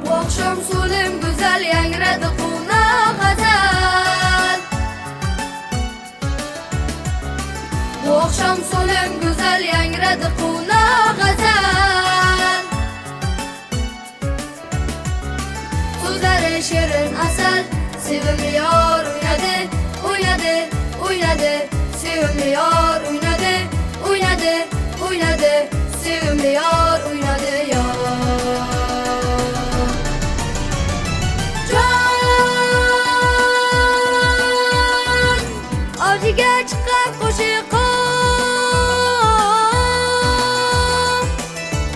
Bu akşam solim güzel yangradı quna gazal. Bu akşam solim güzel yangradı quna gazal. Sözleri şirin asal, sevimli yar oynadı, oynadı, oynadı. Sevimli yar oynadı, oynadı, oynadı. Sevimli yar oynadı yar. Avcıga çıkıp koşuqo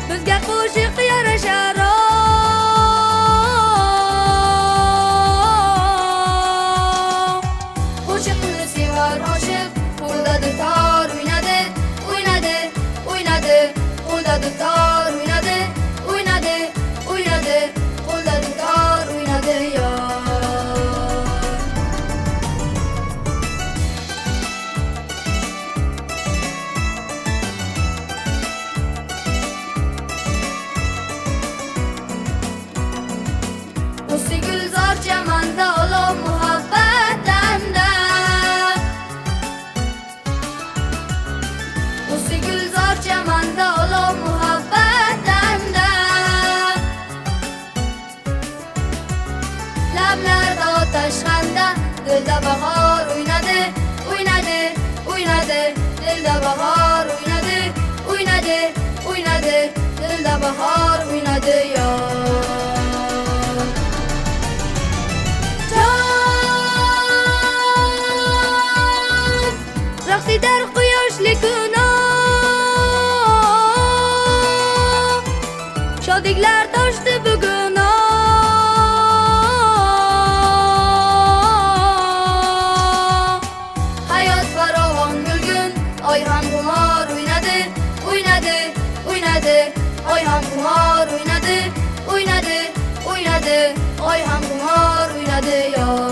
bizga qo'shiq yarashar. Qo'shiqni sevar oshiq, qo'lda dutor o'ynadi, o'ynadi, o'ynadi. Qo'lda dutor o'ynadi, o'ynadi, o'ynadi. Qo'lda dutor o'ynadi yor. Do'sti gulzor chamanda olov muhabbatanda. Do'sti gulzor chamanda olov muhabbatanda. Lablarda otash xanda, dilda bahor o'ynadi, o'ynadi, o'ynadi. Dilda bahor o'ynadi, o'ynadi, o'ynadi. Dilda bahor o'ynadi yor. Raqsidar quyoshli kuni, shodliklar toshdi bugun. Hayot farovon gulgun, oy ham xumor o'ynadi, o'ynadi, o'ynadi. Oy ham xumor o'ynadi, o'ynadi, o'ynadi. Oy ham xumor o'ynadi yor.